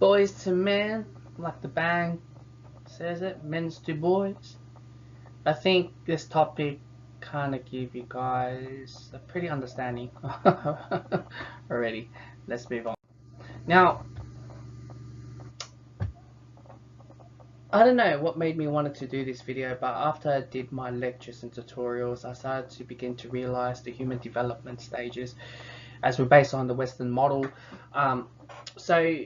Boys to men, like the band says it, men's to boys. I think this topic kind of give you guys a pretty understanding already. Let's move on. Now, I don't know what made me wanted to do this video, but after I did my lectures and tutorials, I started to begin to realize the human development stages as we're based on the Western model. So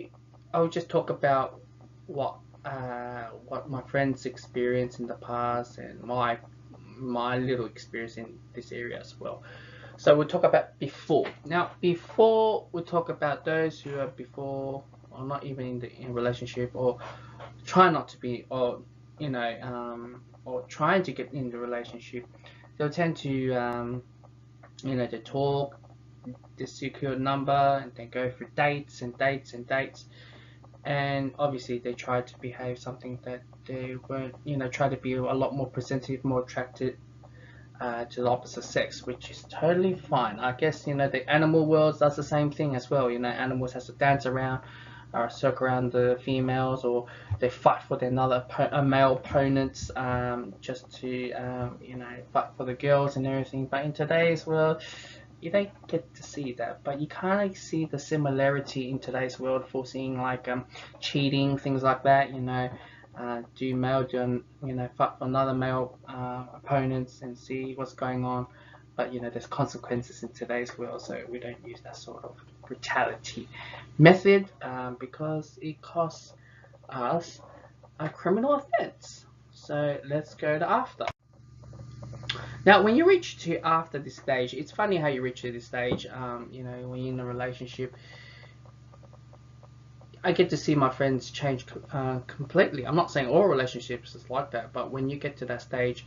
I'll just talk about what my friends experienced in the past and my little experience in this area as well. So we'll talk about before. Now, before we talk about those who are before or not even in relationship or try not to be, or or trying to get in the relationship, they'll tend to they talk, they secure a number, and they go for dates and dates and dates, and obviously they try to behave something that they weren't, try to be a lot more presentative, more attracted to the opposite sex, which is totally fine. I guess the animal world does the same thing as well. Animals has to dance around or circle around the females, or they fight for their male opponents, just to fight for the girls and everything. But in today's world, you don't get to see that, but you kind of see the similarity in today's world for seeing like cheating, things like that. Do male fight for another male opponents and see what's going on. But there's consequences in today's world, so we don't use that sort of brutality method because it costs us a criminal offense. So let's go to after. Now, when you reach to after this stage, it's funny how you reach to this stage. When you're in a relationship, I get to see my friends change completely. I'm not saying all relationships is like that, but when you get to that stage,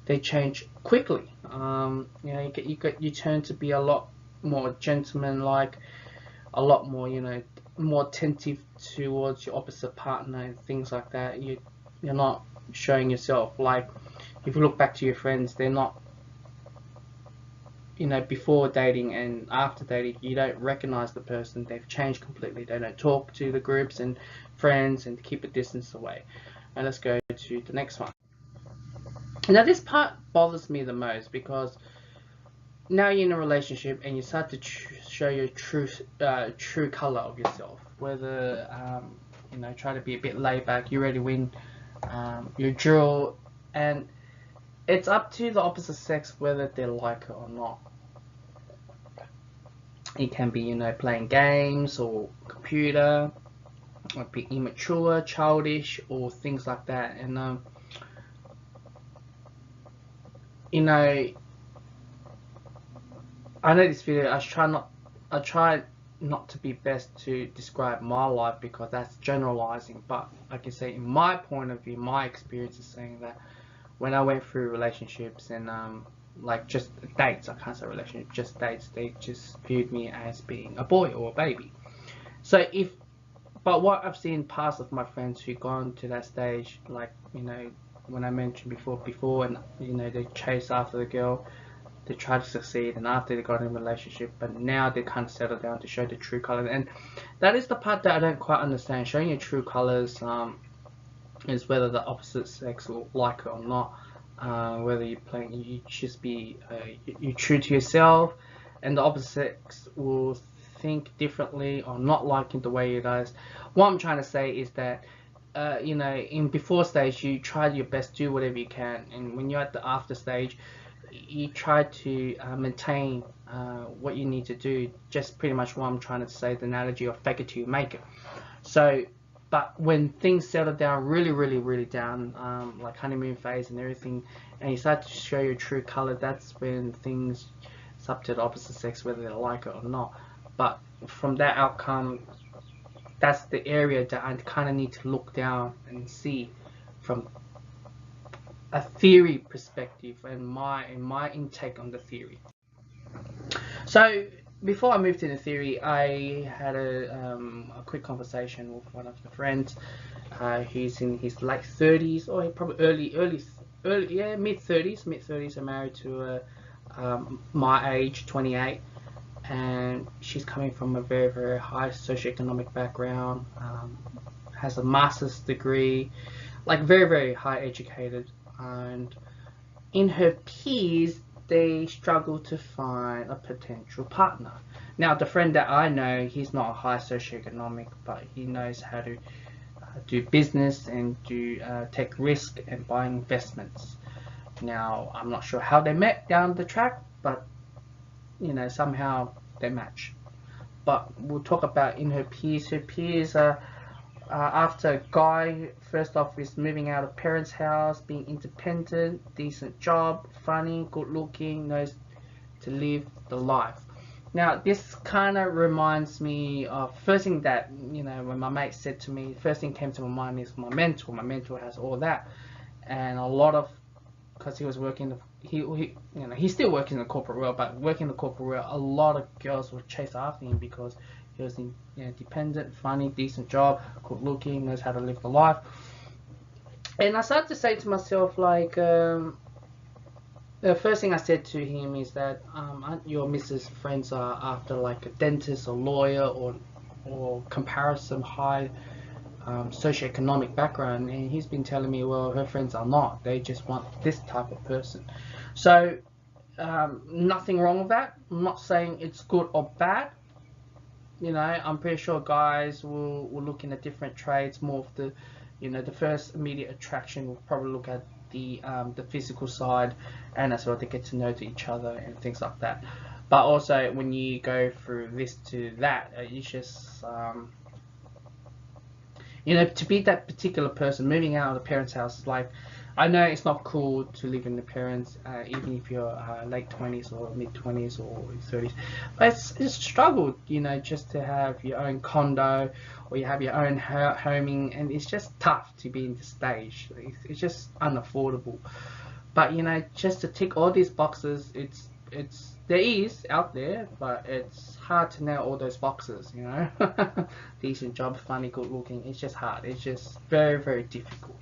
they change quickly. You turn to be a lot more gentleman-like, a lot more, more attentive towards your opposite partner and things like that. You're not showing yourself. Like, if you look back to your friends, they're not, before dating and after dating, you don't recognize the person. They've changed completely. They don't talk to the groups and friends and keep a distance away. And let's go to the next one. Now, this part bothers me the most because now you're in a relationship and you start to show your true color of yourself. Whether try to be a bit laid back, you're ready to win, your drill, and it's up to the opposite sex whether they like it or not. It can be playing games or computer, or be immature, childish, or things like that. And I know this video, I try not to be best to describe my life because that's generalizing, but like I say, in my point of view, my experience is saying that when I went through relationships and like just dates, I can't say relationship, just dates, they just viewed me as being a boy or a baby. So but what I've seen past of my friends who gone to that stage, like when I mentioned before, and they chase after the girl, they try to succeed, and after they got in a relationship, but now they kind of settle down to show the true colors, and that is the part that I don't quite understand. Showing your true colors is whether the opposite sex will like it or not. Whether you just be you're true to yourself, and the opposite sex will think differently or not liking the way you guys. What I'm trying to say is that in before stage you try your best, do whatever you can, and when you're at the after stage, you try to maintain what you need to do. Just pretty much what I'm trying to say, the analogy of fake it till you make it. So, but when things settle down really down, like honeymoon phase and everything, and you start to show your true color, that's when things, it's up to the opposite sex whether they like it or not. But from that outcome, that's the area that I kind of need to look down and see from a theory perspective and my intake on the theory. So before I moved to the theory, I had a quick conversation with one of the friends. He's in his late 30s, or probably early mid 30s. Mid 30s. I'm married to my age, 28. and she's coming from a very, very high socioeconomic background, has a master's degree, like very, very high educated, and in her peers, they struggle to find a potential partner. Now, the friend that I know, he's not a high socioeconomic, but he knows how to do business and do take risk and buy investments. Now, I'm not sure how they met down the track, but somehow they match. But we'll talk about in her peers. Her peers are after a guy, first off, is moving out of parents' house, being independent, decent job, funny, good looking, knows to live the life. Now, this kind of reminds me of first thing that, when my mate said to me, first thing came to my mind is my mentor. My mentor has all that. And a lot of, because he was working, he's still working in the corporate world, but working in the corporate world, a lot of girls would chase after him because he was dependent, funny, decent job, good looking, knows how to live the life. And I started to say to myself, like, the first thing I said to him is that, aren't your missus friends are after like a dentist or lawyer or comparison high socioeconomic background? And he's been telling me, well, her friends are not. They just want this type of person. So nothing wrong with that. I'm not saying it's good or bad. I'm pretty sure guys will look in at different trades. More of the, the first immediate attraction will probably look at the physical side, and as well to get to know each other and things like that. But also when you go through this to that, it's just to be that particular person moving out of the parents' house. Like, I know it's not cool to live in the parents, even if you're late 20s or mid 20s or 30s, but it's a struggle, just to have your own condo or you have your own homing, and it's just tough to be in this stage. It's just unaffordable. But just to tick all these boxes, it's there is out there, but it's hard to nail all those boxes. Decent job, funny, good looking. It's just hard. It's just very, very difficult.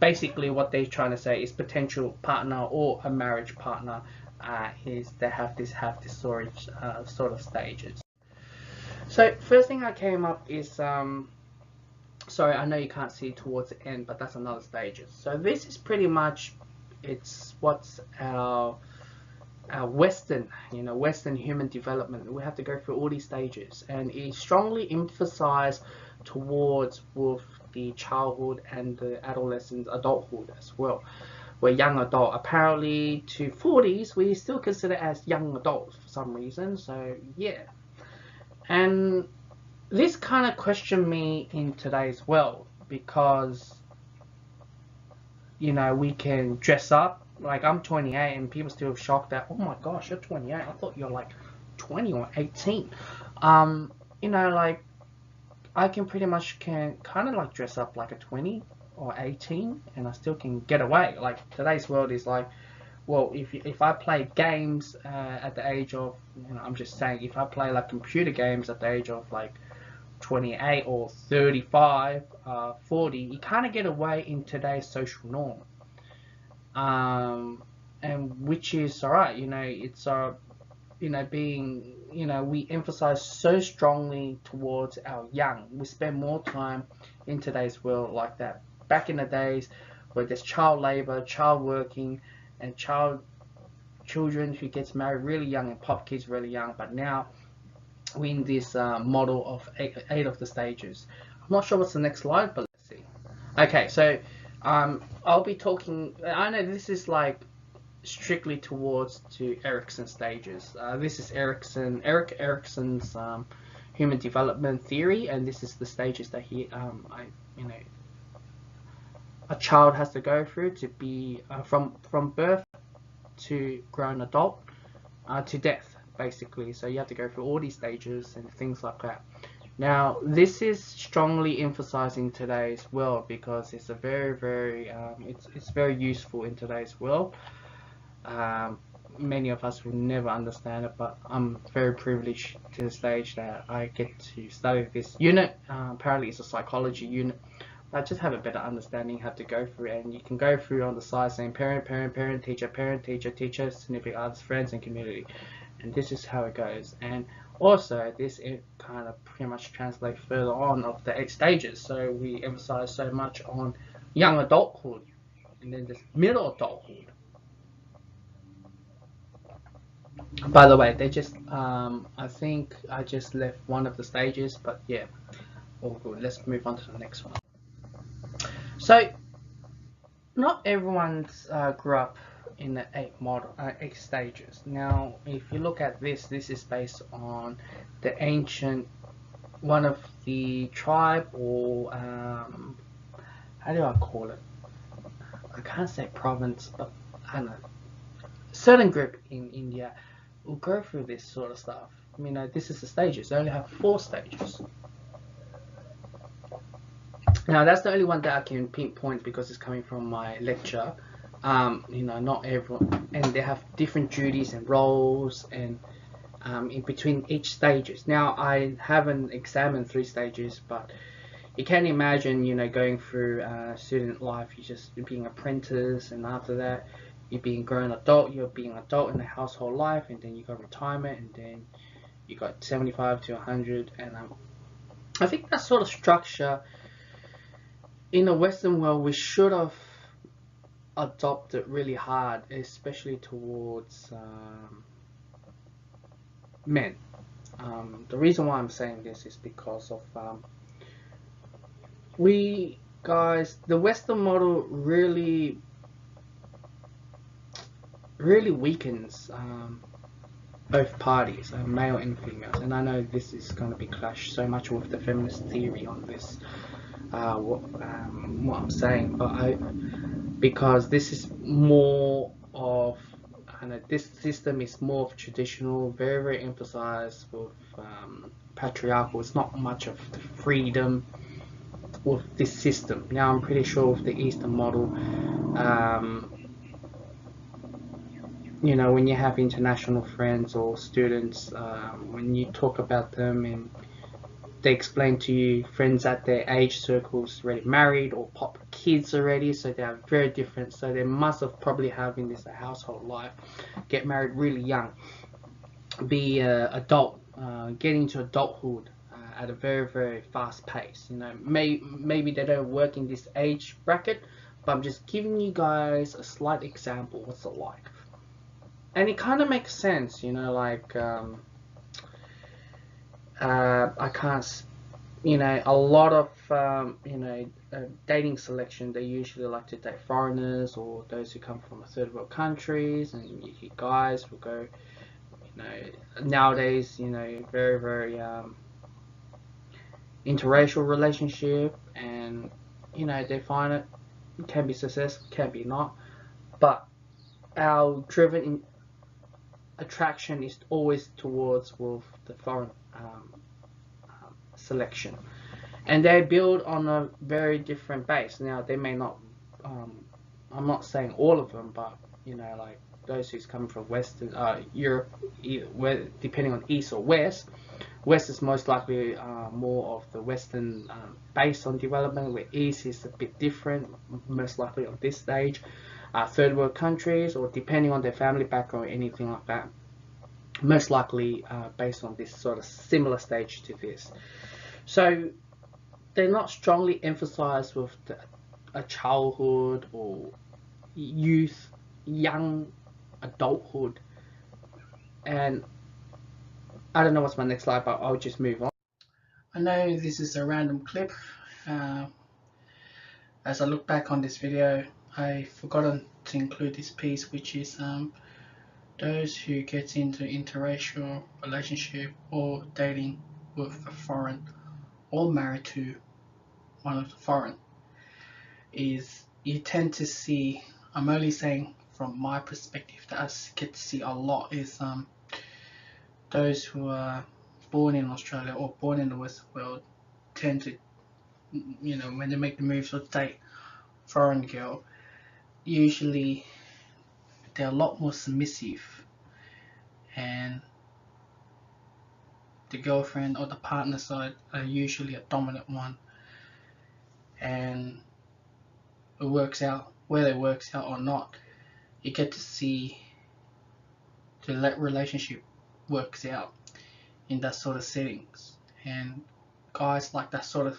Basically, what they're trying to say is potential partner or a marriage partner is they have this sort of stages. So first thing I came up is sorry, I know you can't see towards the end, but that's another stages. So this is pretty much what's our Western human development. We have to go through all these stages, and it strongly emphasized towards with the childhood and the adolescence, adulthood as well. We're young adult. Apparently to 40s we still consider as young adults for some reason. So yeah, and this kind of questioned me in today's world because we can dress up. Like, I'm 28 and people still shocked that, oh my gosh, you're 28. I thought you're like 20 or 18. Like, I can pretty much kind of like dress up like a 20 or 18 and I still can get away. Like, today's world is like, well, if I play games at the age of, I'm just saying, if I play like computer games at the age of like 28 or 35, 40, you kind of get away in today's social norm. And which is alright, it's being, we emphasize so strongly towards our young. We spend more time in today's world like that. Back in the days where there's child labor, child working, and children who gets married really young and pop kids really young, but now we're in this model of eight of the stages. I'm not sure what's the next slide, but let's see. Okay, so I'll be talking, I know this is like strictly towards to Erikson stages. This is Erik Erikson's human development theory, and this is the stages that a child has to go through to be from birth to grown adult to death, basically. So you have to go through all these stages and things like that. Now, this is strongly emphasizing today's world because it's a very, very it's very useful in today's world. Many of us will never understand it, but I'm very privileged to the stage that I get to study this unit. Apparently it's a psychology unit. I just have a better understanding how to go through it, and you can go through on the side saying parent, teacher, significant others, friends, and community. And this is how it goes. And Also, this it kind of pretty much translates further on of the 8 stages. So we emphasize so much on young adulthood and then this middle adulthood. By the way, they just I think I just left one of the stages, but yeah, all good. Let's move on to the next one. So not everyone's grew up in the 8 stages. Now, if you look at this, this is based on the ancient one of the tribe, or how do I call it? I can't say province, but I don't know. Certain group in India will go through this sort of stuff. You know, this is the stages. They only have 4 stages. Now, that's the only one that I can pinpoint because it's coming from my lecture. You know, not everyone, and they have different duties and roles, and in between each stages. Now, I haven't examined 3 stages, but you can imagine, you know, going through student life. You just being apprentice, and after that, you're being grown adult. You're being adult in the household life, and then you got retirement, and then you got 75 to 100, and I think that sort of structure in the Western world we should have adopted really hard, especially towards men. The reason why I'm saying this is because of we guys, the Western model really weakens both parties, male and females. And I know this is going to be clashed so much with the feminist theory on this, what I'm saying, but because this is more of, and this system is more of traditional, very emphasized with patriarchal. It's not much of the freedom with this system. Now I'm pretty sure with the Eastern model, you know, when you have international friends or students, when you talk about them and they explain to you friends at their age circles already married or pop kids already, so they are very different. So they must have probably having this household life, get married really young, be adult, get into adulthood at a very fast pace. You know, maybe they don't work in this age bracket, but I'm just giving you guys a slight example what's it like. And it kind of makes sense, you know, like I can't, you know, a lot of you know, dating selection, they usually like to date foreigners or those who come from third world countries, and you guys will go, you know, nowadays, you know, very interracial relationship, and you know, they find it can be successful, can be not, but our driven in attraction is always towards with the foreign selection, and they build on a very different base. Now they may not, I'm not saying all of them, but you know, like those who's coming from Western Europe, depending on East or West. West is most likely more of the Western base on development, where East is a bit different, most likely on this stage. Third world countries, or depending on their family background or anything like that, most likely based on this sort of similar stage to this. So they're not strongly emphasized with a childhood or youth, young adulthood. And I don't know what's my next slide, but I'll just move on. I know this is a random clip. Uh, as I look back on this video, I forgotten to include this piece, which is those who get into interracial relationship or dating with a foreign or married to one of the foreign, is you tend to see, I'm only saying from my perspective that I get to see a lot, is those who are born in Australia or born in the Western world tend to, you know, when they make the move to date foreign girl, usually they're a lot more submissive, and the girlfriend or the partner side are usually a dominant one, and it works out, whether it works out or not, you get to see the relationship works out. in that sort of settings, and guys like that sort of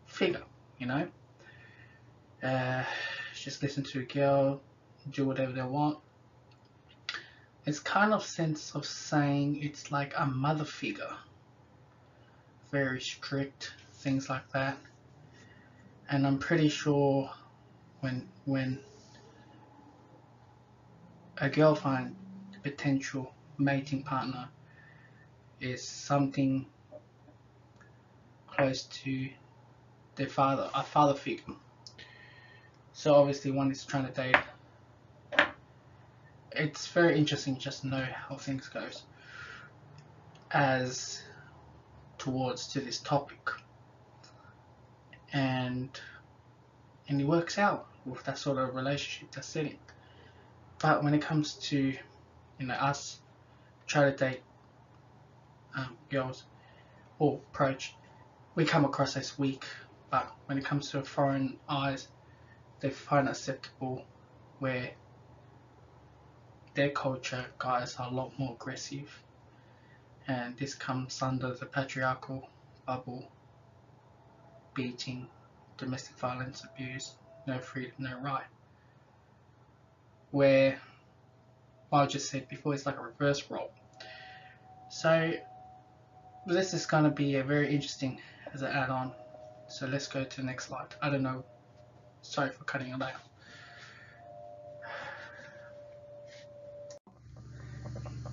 figure, you know. Just listen to a girl, do whatever they want. It's kind of sense of saying it's like a mother figure, very strict, things like that. And I'm pretty sure when a girl finds a potential mating partner is something close to their father, a father figure. So obviously one is trying to date. It's very interesting just to know how things goes as towards to this topic, and it works out with that sort of relationship, that setting. But when it comes to us try to date girls or approach, we come across as weak. But when it comes to foreign eyes, they find acceptable, where their culture guys are a lot more aggressive, and this comes under the patriarchal bubble: beating, domestic violence, abuse, no freedom, no right. Where I just said before, it's like a reverse role. So this is going to be a very interesting as an add-on. So let's go to the next slide. I don't know, sorry for cutting it out.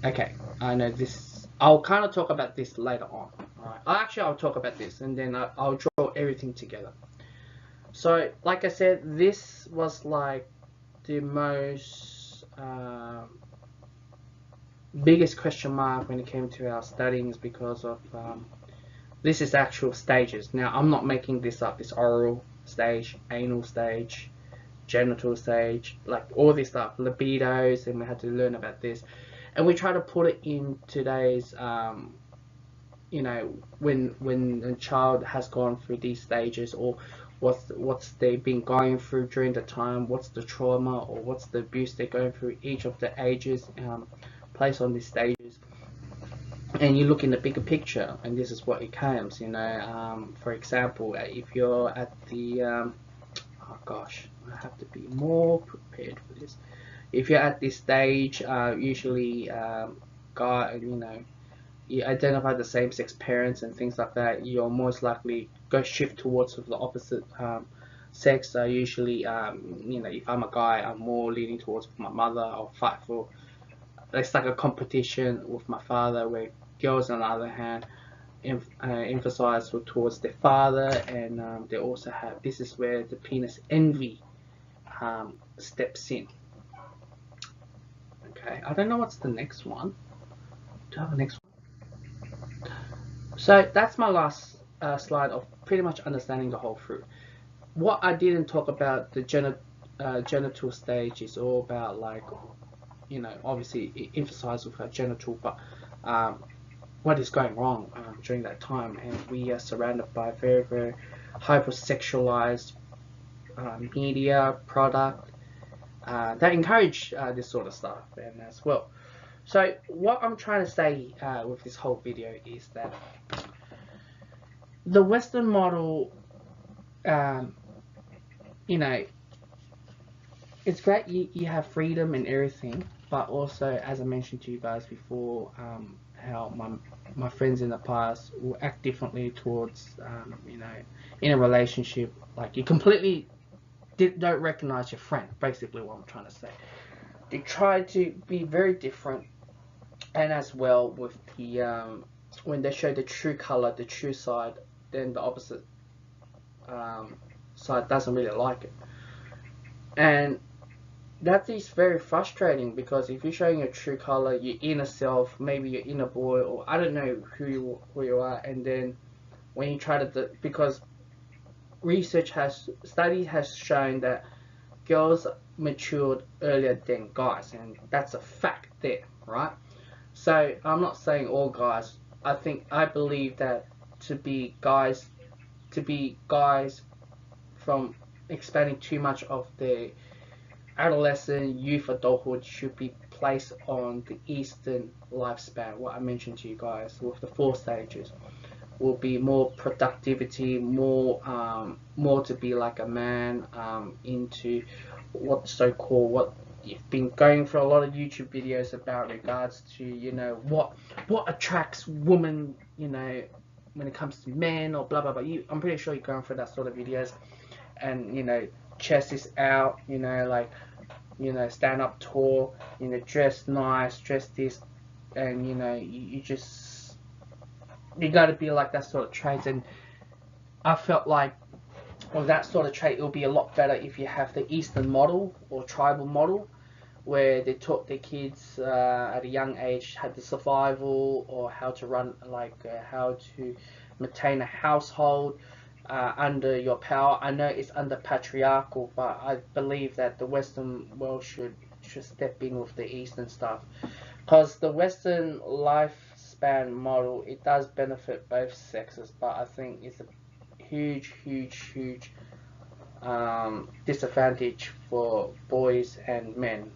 Okay, I know this. I'll kind of talk about this later on. Alright, I'll talk about this and then I'll draw everything together. So, like I said, this was like the most biggest question mark when it came to our studyings, because of this is actual stages. Now, I'm not making this up. It's oral stage, anal stage, genital stage, like all this stuff, libidos, and we had to learn about this. And we try to put it in today's, when a child has gone through these stages, or what's they've been going through during the time, what's the trauma or what's the abuse they're going through, each of the ages placed on these stages. And you look in the bigger picture, and this is what it comes. For example, if you're at the oh gosh, I have to be more prepared for this. If you're at this stage, usually you identify the same-sex parents and things like that, you're most likely go shift towards the opposite sex. So usually, if I'm a guy, I'm more leaning towards my mother. I'll fight for. It's like a competition with my father, where girls, on the other hand, emphasize towards their father, and they also have. This is where the penis envy steps in. Okay, I don't know what's the next one. Do I have a next one? So that's my last slide of pretty much understanding the whole fruit. What I didn't talk about, the genital stage, is all about, like, obviously it emphasizes with our genital, but what is going wrong during that time. And we are surrounded by very, very hypersexualized media product that encourage this sort of stuff, and as well. So what I'm trying to say with this whole video is that the Western model, it's great, you have freedom and everything, but also, as I mentioned to you guys before, how my friends in the past will act differently towards, in a relationship. Like, you completely don't recognize your friend, basically what I'm trying to say. They try to be very different, and as well with the when they show the true color, the true side, then the opposite side doesn't really like it. And that is very frustrating, because if you're showing your true color, your inner self, maybe your inner boy, or I don't know who you are, and then when you try to, because study has shown that girls matured earlier than guys, and that's a fact there, right? So I'm not saying all guys. I believe that to be guys from expanding too much of their adolescent, youth, adulthood should be place on the Eastern lifespan, what I mentioned to you guys with the 4 stages, will be more productivity, more to be like a man, into what so-called, what you've been going for a lot of YouTube videos about, regards to, you know, what attracts women, you know, when it comes to men, or blah blah blah. I'm pretty sure you're going for that sort of videos, and you know, chest is out, you know, like, you know, stand up tall, you know, dress nice, dress this, and you know, you just, you got to be like that sort of traits. And I felt like, well, that sort of trait, it'll be a lot better if you have the Eastern model or tribal model, where they taught their kids at a young age how to survival, or how to run, like how to maintain a household under your power. I know it's under patriarchal, but I believe that the Western world should step in with the Eastern stuff, because the Western lifespan model, it does benefit both sexes, but I think it's a huge disadvantage for boys and men.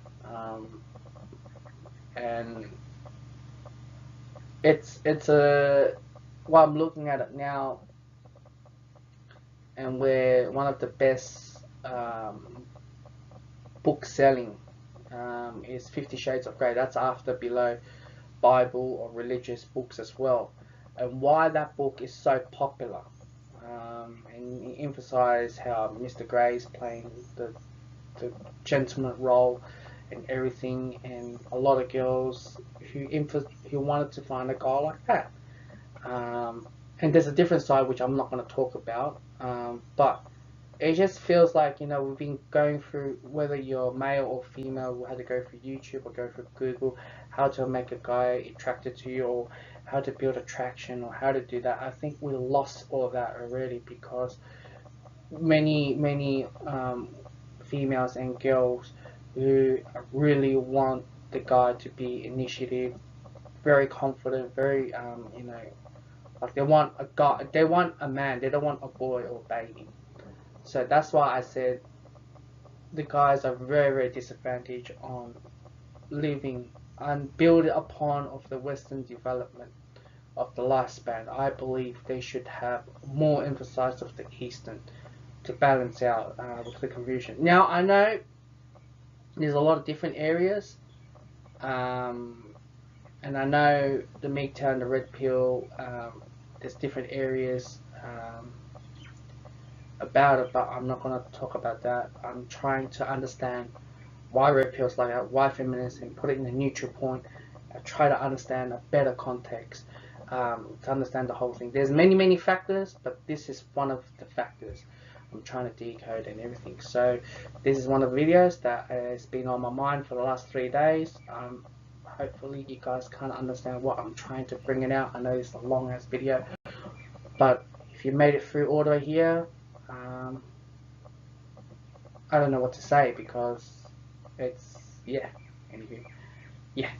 And it's a, while I'm looking at it now, and we're one of the best book selling is 50 Shades of Grey. That's after below Bible or religious books as well. And why that book is so popular, and he emphasized how Mr. Grey is playing the gentleman role and everything, and a lot of girls who wanted to find a guy like that. And there's a different side which I'm not going to talk about, but it just feels like, you know, we've been going through, whether you're male or female, we had to go through YouTube or go through Google, how to make a guy attracted to you, or how to build attraction, or how to do that. I think we lost all of that already, because many females and girls who really want the guy to be initiative, very confident, very you know, like they want a guy, they want a man, they don't want a boy or baby. So that's why I said the guys are very disadvantaged on living and build upon of the Western development of the lifespan. I believe they should have more emphasis of the Eastern to balance out with the confusion. Now I know there's a lot of different areas, and I know the MGTOW, the Red Pill, there's different areas about it, but I'm not going to talk about that. I'm trying to understand why Red Pill's like that, why feminism, put it in a neutral point, try to understand a better context, to understand the whole thing. There's many factors, but this is one of the factors I'm trying to decode and everything. So this is one of the videos that has been on my mind for the last 3 days. Hopefully you guys kind of understand what I'm trying to bring it out. I know it's a long ass video, but if you made it through all the way here, I don't know what to say, because it's, yeah, anyway, yeah.